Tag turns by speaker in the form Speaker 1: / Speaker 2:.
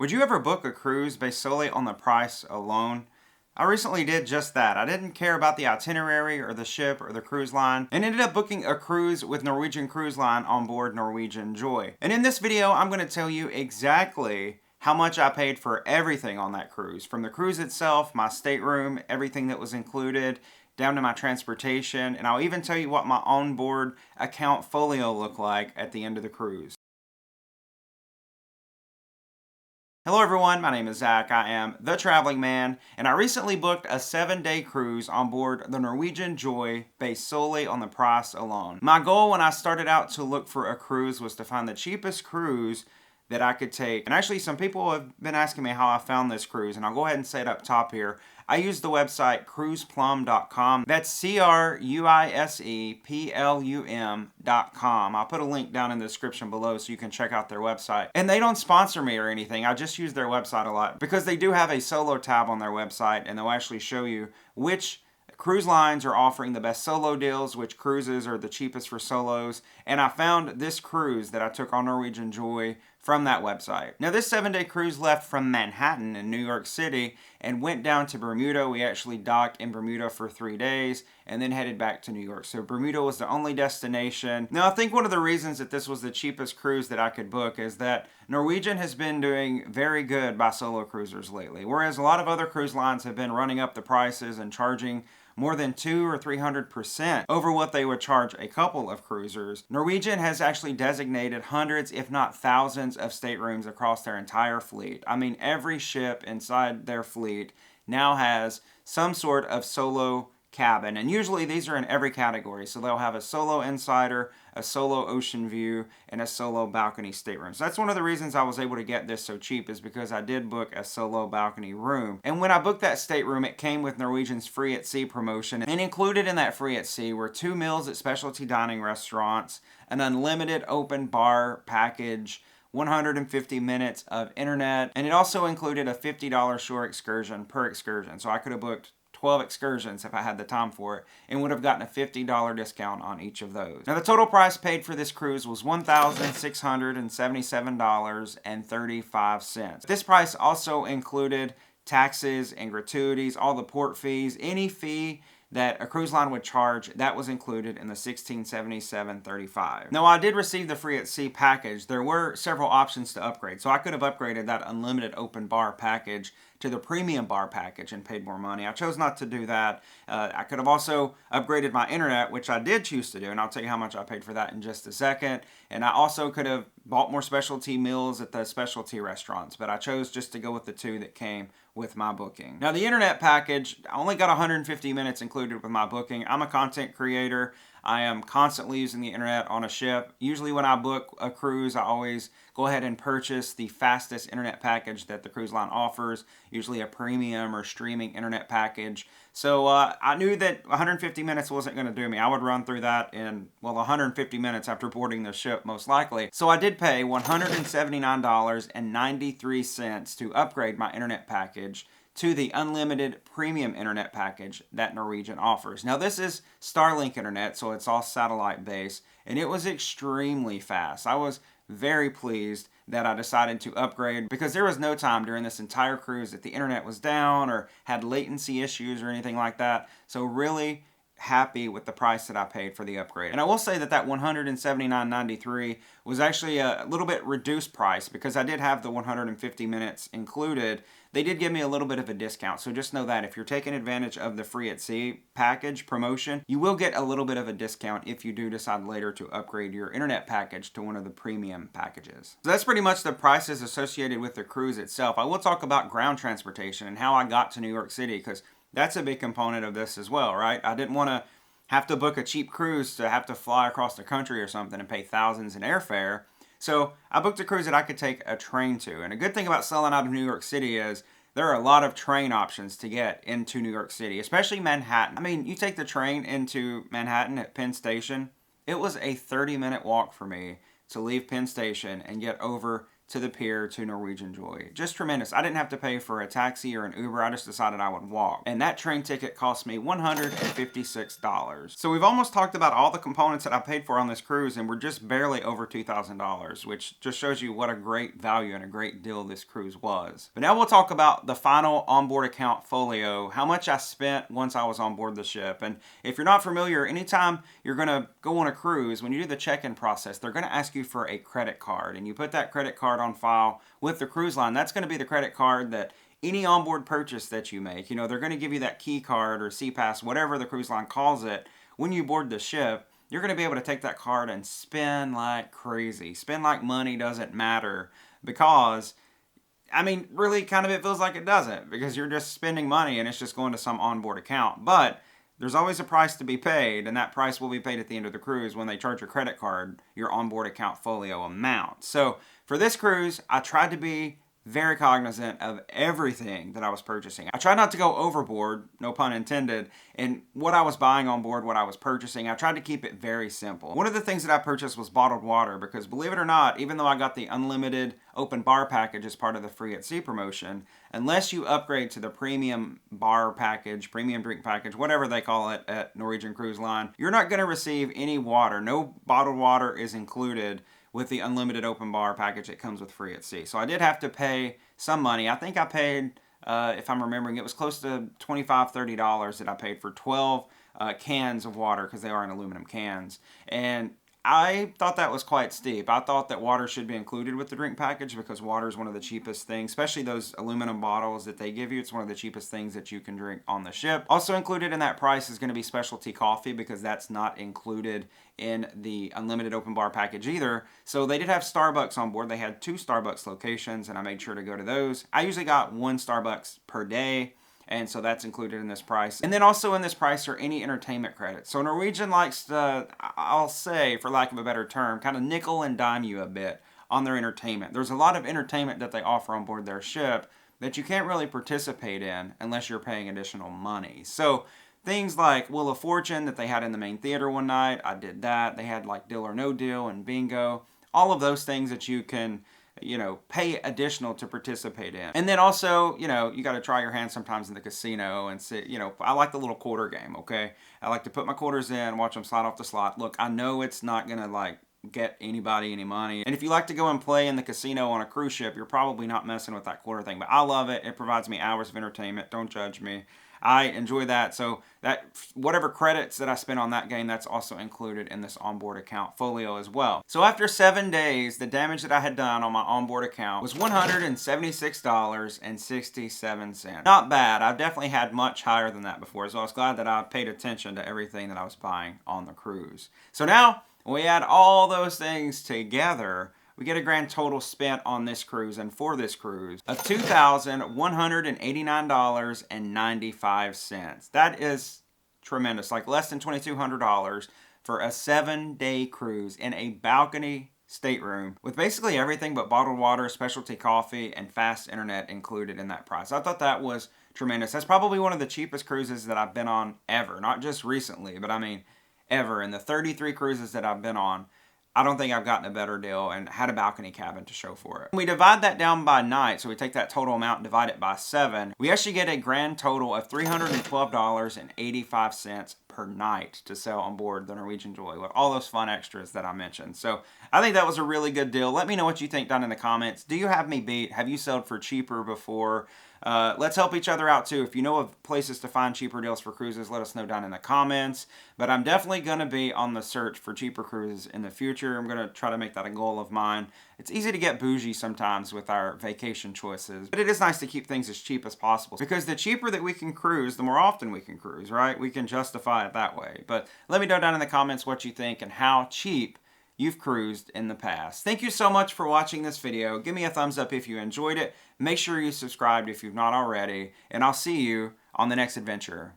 Speaker 1: Would you ever book a cruise based solely on the price alone? I recently did just that. I didn't care about the itinerary or the ship or the cruise line and ended up booking a cruise with Norwegian Cruise Line on board Norwegian Joy. And in this video, I'm going to tell you exactly how much I paid for everything on that cruise. From the cruise itself, my stateroom, everything that was included, down to my transportation, and I'll even tell you what my onboard account folio looked like at the end of the cruise. Hello everyone, my name is Zach. I am the Traveling Man, and I recently booked a 7-day cruise on board the Norwegian Joy based solely on the price alone. My goal when I started out to look for a cruise was to find the cheapest cruise that I could take. And actually some people have been asking me how I found this cruise, and I'll go ahead and say it up top here. I use the website cruiseplum.com. That's cruiseplum.com. I'll put a link down in the description below so you can check out their website. And they don't sponsor me or anything. I just use their website a lot because they do have a solo tab on their website, and they'll actually show you which cruise lines are offering the best solo deals, which cruises are the cheapest for solos. And I found this cruise that I took on Norwegian Joy from that website. Now this 7-day cruise left from Manhattan in New York City and went down to Bermuda. We actually docked in Bermuda for 3 days and then headed back to New York. So Bermuda was the only destination. Now I think one of the reasons that this was the cheapest cruise that I could book is that Norwegian has been doing very good by solo cruisers lately. Whereas a lot of other cruise lines have been running up the prices and charging more than 200 or 300% over what they would charge a couple of cruisers. Norwegian has actually designated hundreds, if not thousands, of staterooms across their entire fleet. I mean, every ship inside their fleet now has some sort of solo cabin, and usually these are in every category. So they'll have a solo insider, a solo ocean view, and a solo balcony stateroom. So that's one of the reasons I was able to get this so cheap, is because I did book a solo balcony room. And when I booked that stateroom, it came with Norwegian's Free at Sea promotion, and included in that Free at Sea were 2 meals at specialty dining restaurants, an unlimited open bar package, 150 minutes of internet, and it also included a $50 shore excursion per excursion. So I could have booked 12 excursions if I had the time for it, and would have gotten a $50 discount on each of those. Now the total price paid for this cruise was $1,677.35. This price also included taxes and gratuities, all the port fees, any fee that a cruise line would charge, that was included in the $1,677.35. Now, I did receive the Free at Sea package. There were several options to upgrade, so I could have upgraded that unlimited open bar package to the premium bar package and paid more money. I chose not to do that. I could have also upgraded my internet, which I did choose to do, and I'll tell you how much I paid for that in just a second. And I also could have bought more specialty meals at the specialty restaurants, but I chose just to go with the 2 that came with my booking. Now the internet package, I only got 150 minutes included with my booking. I'm a content creator. I am constantly using the internet on a ship. Usually when I book a cruise, I always go ahead and purchase the fastest internet package that the cruise line offers, usually a premium or streaming internet package. So I knew that 150 minutes wasn't going to do me. I would run through that in, 150 minutes after boarding the ship, most likely. So I did pay $179.93 to upgrade my internet package to the unlimited premium internet package that Norwegian offers. Now this is Starlink internet, so it's all satellite based, and it was extremely fast. I was very pleased that I decided to upgrade, because there was no time during this entire cruise that the internet was down or had latency issues or anything like that. So really happy with the price that I paid for the upgrade. And I will say that that $179.93 was actually a little bit reduced price, because I did have the 150 minutes included. They did give me a little bit of a discount, so just know that if you're taking advantage of the Free at Sea package promotion, you will get a little bit of a discount if you do decide later to upgrade your internet package to one of the premium packages. So that's pretty much the prices associated with the cruise itself. I will talk about ground transportation and how I got to New York City, because that's a big component of this as well, right? I didn't want to have to book a cheap cruise to have to fly across the country or something and pay thousands in airfare. So I booked a cruise that I could take a train to. And a good thing about selling out of New York City is there are a lot of train options to get into New York City, especially Manhattan. I mean, you take the train into Manhattan at Penn Station. It was a 30-minute walk for me to leave Penn Station and get over to the pier to Norwegian Joy. Just tremendous. I didn't have to pay for a taxi or an Uber. I just decided I would walk. And that train ticket cost me $156. So we've almost talked about all the components that I paid for on this cruise, and we're just barely over $2,000, which just shows you what a great value and a great deal this cruise was. But now we'll talk about the final onboard account folio, how much I spent once I was on board the ship. And if you're not familiar, anytime you're going to go on a cruise, when you do the check-in process, they're going to ask you for a credit card, and you put that credit card on file with the cruise line. That's going to be the credit card that any onboard purchase that you make, they're going to give you that key card or CPass, whatever the cruise line calls it. When you board the ship, you're going to be able to take that card and spend like crazy. Spend like money doesn't matter, because really kind of it feels like it doesn't, because you're just spending money and it's just going to some onboard account. But there's always a price to be paid, and that price will be paid at the end of the cruise when they charge your credit card your onboard account folio amount. So for this cruise, I tried to be very cognizant of everything that I was purchasing. I tried not to go overboard, no pun intended, in what I was buying on board, what I was purchasing. I tried to keep it very simple. One of the things that I purchased was bottled water, because believe it or not, even though I got the unlimited open bar package as part of the free at sea promotion, unless you upgrade to the premium bar package, premium drink package, whatever they call it at Norwegian Cruise Line, you're not going to receive any water. No bottled water is included with the unlimited open bar package that comes with free at sea. So I did have to pay some money. I think I paid, if I'm remembering, it was close to $25, $30 that I paid for 12 cans of water, because they are in aluminum cans. And I thought that was quite steep. I thought that water should be included with the drink package, because water is one of the cheapest things, especially those aluminum bottles that they give you. It's one of the cheapest things that you can drink on the ship. Also included in that price is going to be specialty coffee, because that's not included in the unlimited open bar package either. So they did have Starbucks on board. They had 2 Starbucks locations, and I made sure to go to those. I usually got 1 Starbucks per day, and so that's included in this price. And then also in this price are any entertainment credits. So Norwegian likes to, I'll say, for lack of a better term, kind of nickel and dime you a bit on their entertainment. There's a lot of entertainment that they offer on board their ship that you can't really participate in unless you're paying additional money. So things like Wheel of Fortune that they had in the main theater one night, I did that. They had like Deal or No Deal and Bingo. All of those things that you can pay additional to participate in. And then also, you got to try your hand sometimes in the casino and sit, I like the little quarter game, okay? I like to put my quarters in, watch them slide off the slot. Look, I know it's not going to get anybody any money. And if you like to go and play in the casino on a cruise ship, you're probably not messing with that quarter thing. But I love it. It provides me hours of entertainment. Don't judge me. I enjoy that. So that whatever credits that I spend on that game, that's also included in this onboard account folio as well. So after 7 days, the damage that I had done on my onboard account was $176.67. Not bad. I've definitely had much higher than that before. So I was glad that I paid attention to everything that I was buying on the cruise. So now we add all those things together, we get a grand total spent on this cruise and for this cruise of $2,189.95. That is tremendous, like less than $2,200 for a 7-day cruise in a balcony stateroom with basically everything but bottled water, specialty coffee, and fast internet included in that price. I thought that was tremendous. That's probably one of the cheapest cruises that I've been on ever, not just recently, but ever. In the 33 cruises that I've been on, I don't think I've gotten a better deal, and had a balcony cabin to show for it. We divide that down by night, so we take that total amount and divide it by 7. We actually get a grand total of $312.85 per night to sail on board the Norwegian Joy with all those fun extras that I mentioned. So I think that was a really good deal. Let me know what you think down in the comments. Do you have me beat? Have you sailed for cheaper before? Let's help each other out too. If you know of places to find cheaper deals for cruises, let us know down in the comments. But I'm definitely going to be on the search for cheaper cruises in the future. I'm going to try to make that a goal of mine. It's easy to get bougie sometimes with our vacation choices, but it is nice to keep things as cheap as possible, because the cheaper that we can cruise, the more often we can cruise, right? We can justify it that way. But let me know down in the comments what you think and how cheap you've cruised in the past. Thank you so much for watching this video. Give me a thumbs up if you enjoyed it. Make sure you subscribed if you've not already, and I'll see you on the next adventure.